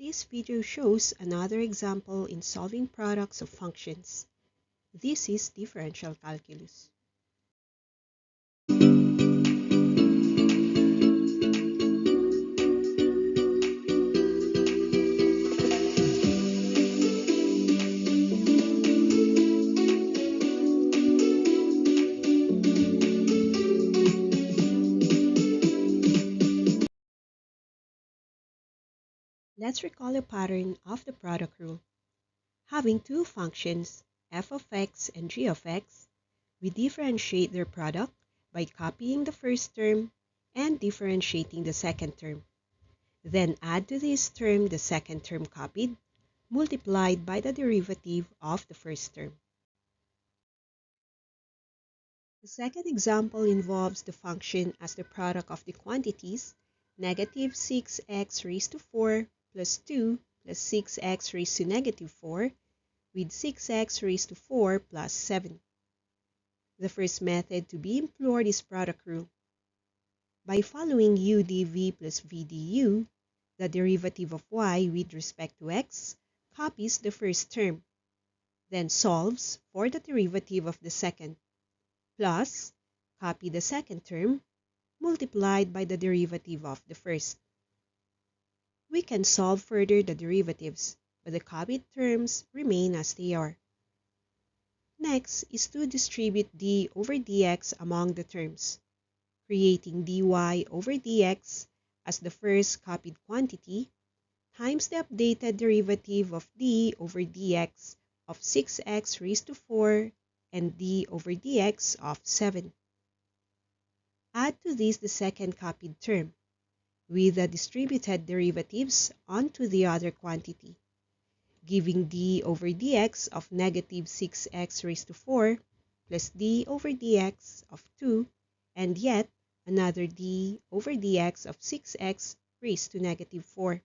This video shows another example in solving products of functions. This is differential calculus. Let's recall a pattern of the product rule. Having two functions, f of x and g of x, we differentiate their product by copying the first term and differentiating the second term. Then add to this term the second term copied, multiplied by the derivative of the first term. The second example involves the function as the product of the quantities negative 6x raised to 4 plus 2 plus 6x raised to negative 4 with 6x raised to 4 plus 7. The first method to be employed is product rule. By following u dv plus v du, the derivative of y with respect to x copies the first term, then solves for the derivative of the second, plus copy the second term multiplied by the derivative of the first. We can solve further the derivatives, but the copied terms remain as they are. Next is to distribute d over dx among the terms, creating dy over dx as the first copied quantity times the updated derivative of d over dx of 6x raised to 4 and d over dx of 7. Add to this the second copied term, with the distributed derivatives onto the other quantity, giving d over dx of negative 6x raised to 4 plus d over dx of 2 and yet another d over dx of 6x raised to negative 4.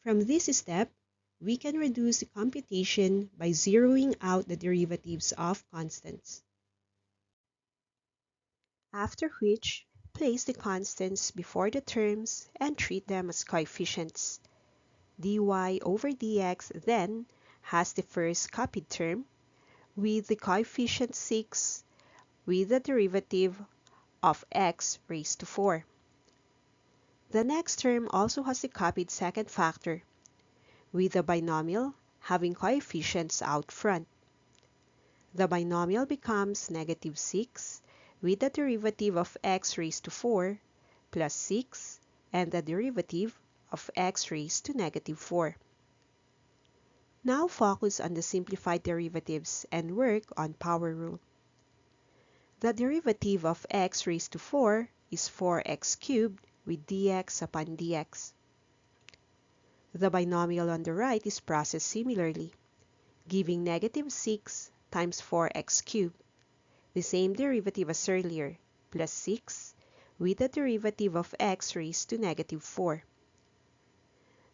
From this step, we can reduce the computation by zeroing out the derivatives of constants. After which, place the constants before the terms and treat them as coefficients. dy over dx then has the first copied term with the coefficient 6 with the derivative of x raised to 4. The next term also has the copied second factor with the binomial having coefficients out front. The binomial becomes negative 6 with the derivative of x raised to 4 plus 6 and the derivative of x raised to negative 4. Now focus on the simplified derivatives and work on power rule. The derivative of x raised to 4 is 4x cubed with dx upon dx. The binomial on the right is processed similarly, giving negative 6 times 4x cubed, the same derivative as earlier, plus 6 with the derivative of x raised to negative 4.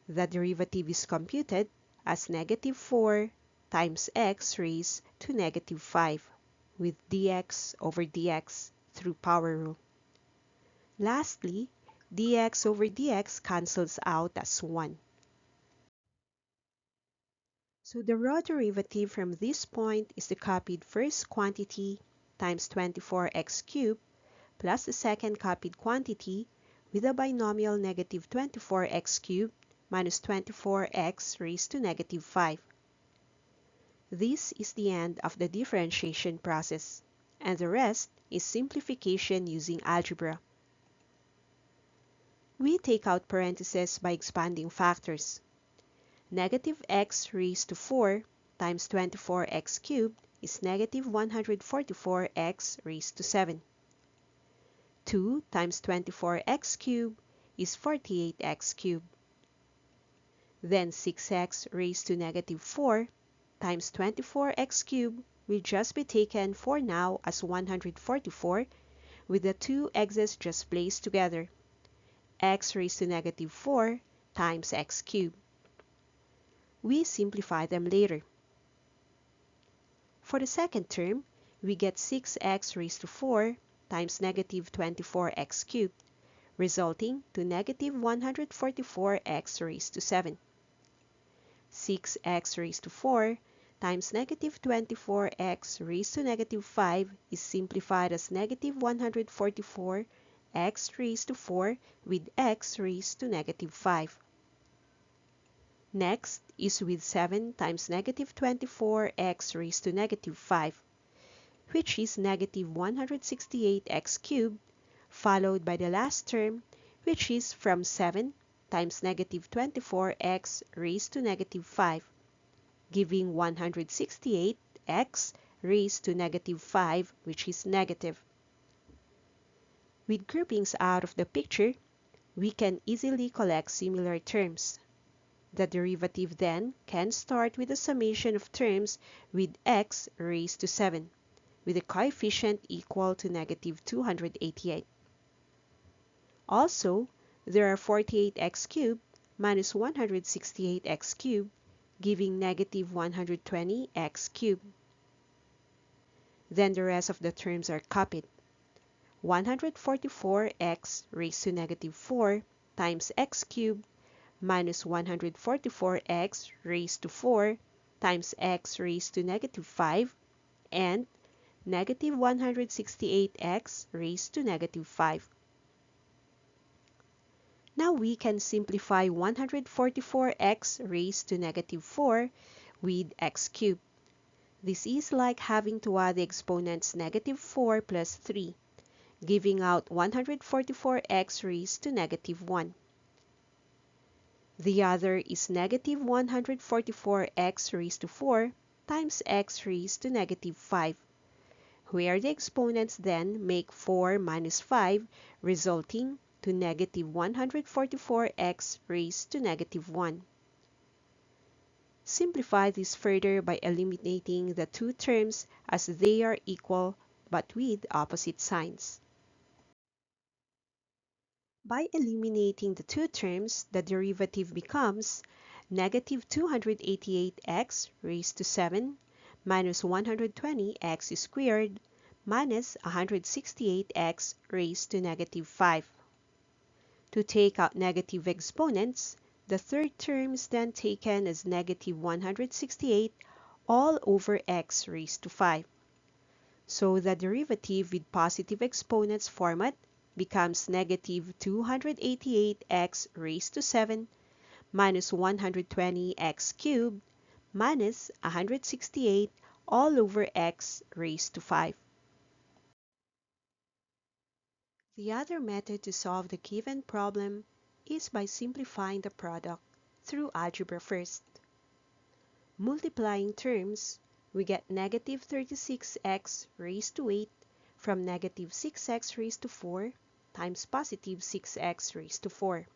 The derivative is computed as negative 4 times x raised to negative 5 with dx over dx through power rule. Lastly, dx over dx cancels out as 1. So the raw derivative from this point is the copied first quantity times 24x cubed plus the second copied quantity with the binomial negative 24x cubed minus 24x raised to negative 5. This is the end of the differentiation process, and the rest is simplification using algebra. We take out parentheses by expanding factors. Negative x raised to 4 times 24x cubed is negative 144x raised to 7. 2 times 24x cubed is 48x cubed. Then 6x raised to negative 4 times 24x cubed will just be taken for now as 144 with the two x's just placed together. X raised to negative 4 times x cubed. We simplify them later. For the second term, we get 6x raised to 4 times negative 24x cubed, resulting to negative 144x raised to 7. 6x raised to 4 times negative 24x raised to negative 5 is simplified as negative 144x raised to 4 with x raised to negative 5. Next is with 7 times negative 24x raised to negative 5, which is negative 168x cubed, followed by the last term, which is from 7 times negative 24x raised to negative 5, giving 168x raised to negative 5, which is negative. With groupings out of the picture, we can easily collect similar terms. The derivative then can start with a summation of terms with x raised to 7, with a coefficient equal to negative 288. Also, there are 48x cubed minus 168x cubed, giving negative 120x cubed. Then the rest of the terms are copied. 144x raised to negative 4 times x cubed minus 144x raised to 4 times x raised to negative 5 and negative 168x raised to negative 5. Now we can simplify 144x raised to negative 4 with x cubed. This is like having to add the exponents negative 4 plus 3, giving out 144x raised to negative 1. The other is negative 144x raised to 4 times x raised to negative 5, where the exponents then make 4 minus 5, resulting to negative 144x raised to negative 1. Simplify this further by eliminating the two terms as they are equal but with opposite signs. By eliminating the two terms, the derivative becomes negative 288x raised to 7 minus 120x squared minus 168x raised to negative 5. To take out negative exponents, the third term is then taken as negative 168 all over x raised to 5. So the derivative with positive exponents format becomes negative 288x raised to 7 minus 120x cubed minus 168 all over x raised to 5. The other method to solve the given problem is by simplifying the product through algebra first. Multiplying terms, we get negative 36x raised to 8 from negative 6x raised to 4 times positive 6x raised to 4.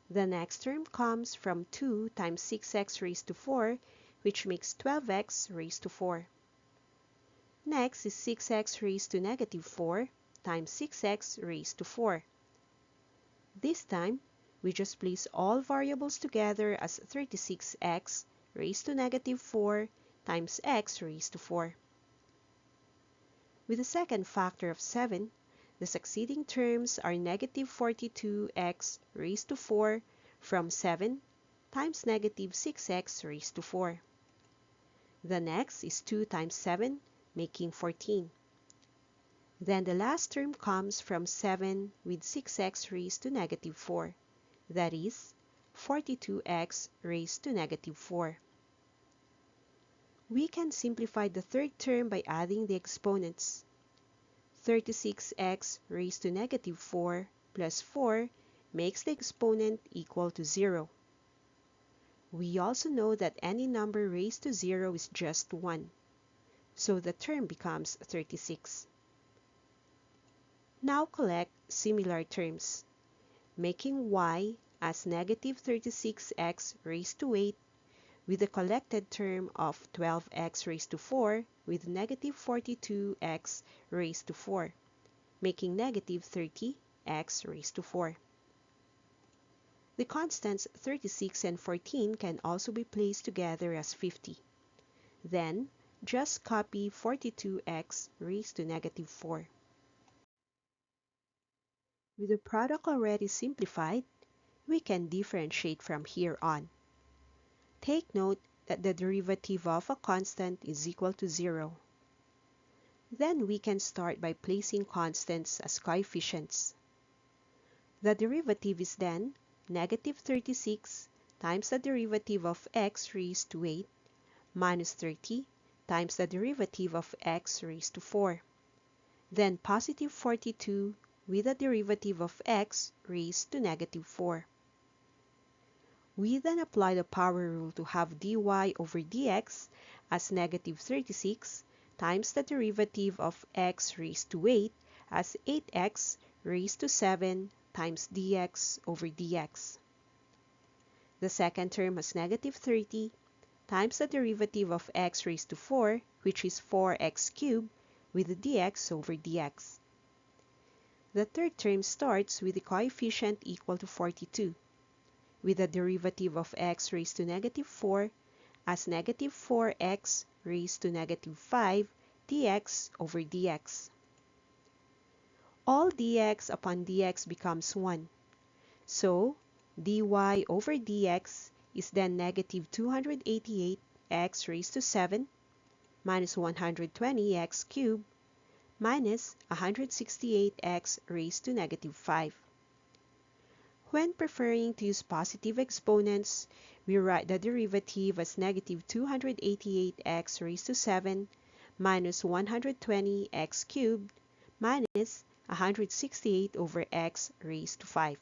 The next term comes from 2 times 6x raised to 4, which makes 12x raised to 4. Next is 6x raised to negative 4 times 6x raised to 4. This time, we just place all variables together as 36x raised to negative 4 times x raised to 4. With the second factor of 7, the succeeding terms are negative 42x raised to 4 from 7 times negative 6x raised to 4. The next is 2 times 7, making 14. Then the last term comes from 7 with 6x raised to negative 4, that is, 42x raised to negative 4. We can simplify the third term by adding the exponents. 36x raised to negative 4 plus 4 makes the exponent equal to 0. We also know that any number raised to 0 is just 1, so the term becomes 36. Now collect similar terms, making y as negative 36x raised to 8 with the collected term of 12x raised to 4 with negative 42x raised to 4, making negative 30x raised to 4. The constants 36 and 14 can also be placed together as 50. Then, just copy 42x raised to negative 4. With the product already simplified, we can differentiate from here on. Take note that the derivative of a constant is equal to 0. Then we can start by placing constants as coefficients. The derivative is then negative 36 times the derivative of x raised to 8 minus 30 times the derivative of x raised to 4. Then positive 42 with the derivative of x raised to negative 4. We then apply the power rule to have dy over dx as negative 36 times the derivative of x raised to 8 as 8x raised to 7 times dx over dx. The second term has negative 30 times the derivative of x raised to 4, which is 4x cubed, with the dx over dx. The third term starts with the coefficient equal to 42, with the derivative of x raised to negative 4 as negative 4x raised to negative 5 dx over dx. All dx upon dx becomes 1. So, dy over dx is then negative 288x raised to 7 minus 120x cubed minus 168x raised to negative 5. When preferring to use positive exponents, we write the derivative as negative 288x raised to 7 minus 120x cubed minus 168 over x raised to 5.